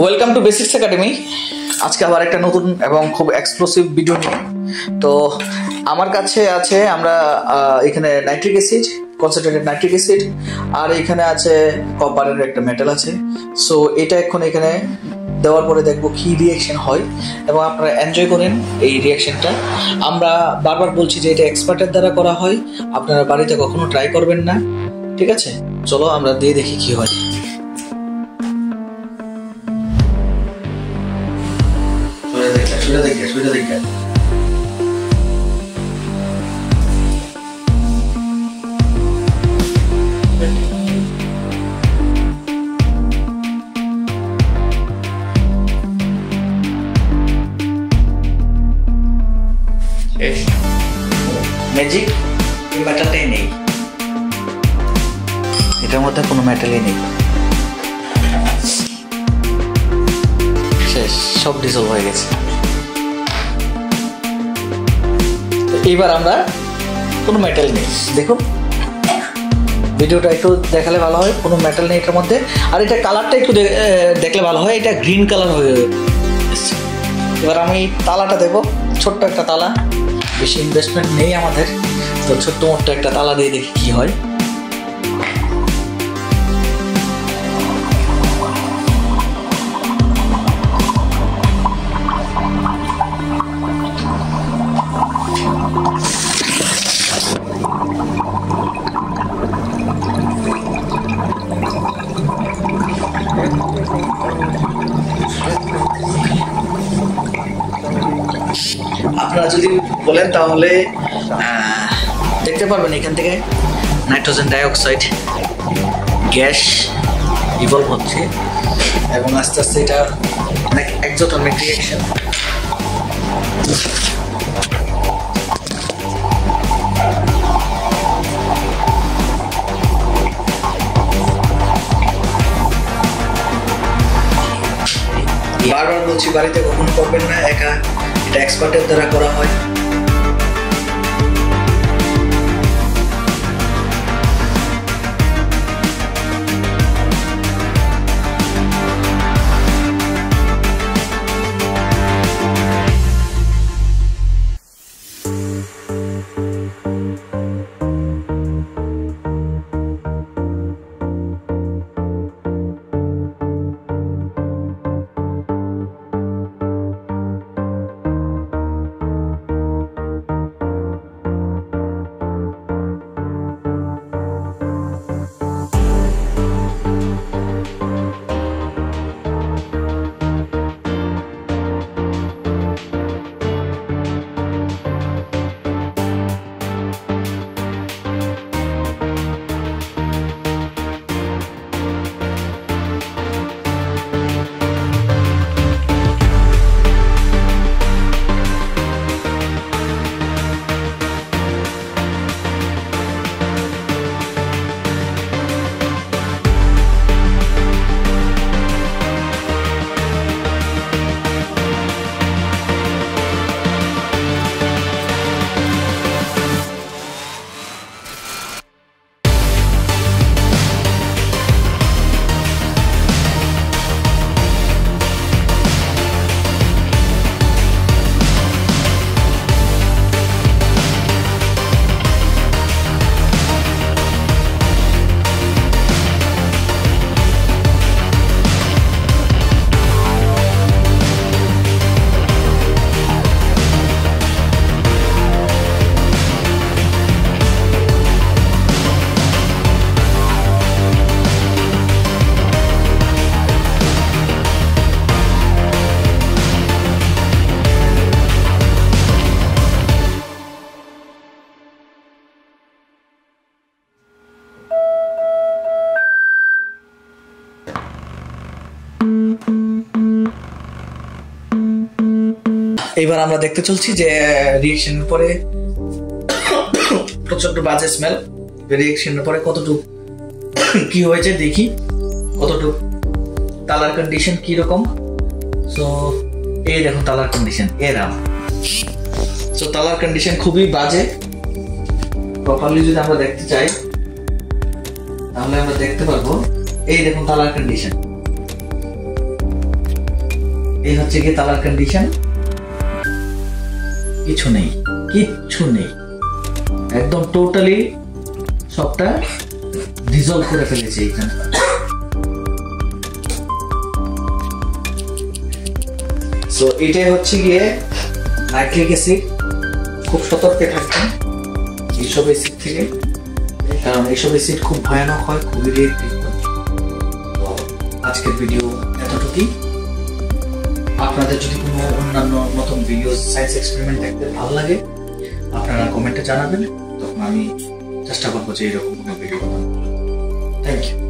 Welcome to basics academy. আজকে আবার একটা নতুন এবং খুব এক্সপ্লোসিভ ভিডিও নিয়ে। তো আমার কাছে আছে আমরা এখানে nitric acid, concentrated nitric acid, আর এখানে আছে কপারের একটা মেটাল আছে। সো এটা এখন এখানে দেওয়ার পরে দেখবো কি রিয়াকশন হয় এবং আপনারা এনজয় করেন এই রিয়াকশনটা। আমরা বারবার বলছি যে এটা এক্সপার্টের দ্বারা করা হয়, আপনারা বাড়িতে কখনো ট্রাই করবেন না, ঠিক আছে? চলো আমরা দিয়ে দেখি কি হয়। সুবিধা দেখে ম্যাজিক এই মেটালটাই নেই, এটার মধ্যে কোনো মেটালই নেই, শেষ, সব ডিসলভ হয়ে গেছে। এইবার আমরা কোনো মেটাল নেই, দেখুন ভিডিওটা একটু দেখালে ভালো হয়। কোনো মেটাল নেই এটার মধ্যে, আর এটা কালারটা একটু দেখলে ভালো হয়, এটা গ্রিন কালার হয়ে এসছে। এবার আমি তালাটা দেবো, ছোট্ট একটা তালা, বেশি ইনভেস্টমেন্ট নেই আমাদের, তো ছোট্ট মোট্ট একটা তালা দিয়ে দেখি কি হয়। আপনারা যদি বলেন তাহলে দেখতে পারবেন এখান থেকে নাইট্রোজেন ডাইঅক্সাইড গ্যাস ইভলভ হচ্ছে এবং আস্তে আস্তে এটা অনেক এক্সোথর্মিক রিঅ্যাকশন। বারবার বলছি বাড়িতে কখনো করবেন না একা, এটা এক্সপার্টের দ্বারা করা হয়। এইবার আমরা দেখতে চলছি যে রিঅ্যাকশনের পরে প্রচন্ড বাজে স্মেল, রিঅ্যাকশনের পরে কতটুকু কি হয়েছে দেখি, কতটুকু তালার কন্ডিশন কি রকম। সো এই দেখুন তালার কন্ডিশন এরকম। সো তালার কন্ডিশন খুবই বাজে। প্রপারলি যদি আমরা দেখতে চাই তাহলে আমরা দেখতে পারবো, এই দেখুন তালার কন্ডিশন, এই হচ্ছে গিয়ে তালার কন্ডিশন, কিচ্ছু নেই, একদম টোটালি সবটা ডিজলভ করে ফেলেছে এখানে। সো এটাই হচ্ছে গিয়ে নাইট্রিক অ্যাসিড। খুব সতর্কে থাকবেন এইসব অ্যাসিড থেকে, কারণ এইসব অ্যাসিড খুব ভয়ানক হয়, খুবই রিয়েক্টিভ হয়। তো আজকের ভিডিও এতটুকুই। আপনাদের যদি কোনো অন্যান্য নতুন ভিডিও সায়েন্স এক্সপেরিমেন্ট দেখতে ভালো লাগে আপনারা কমেন্টে জানাবেন, তখন আমি চেষ্টা করবো যে এরকম কোনো ভিডিও বানাবো। Thank you.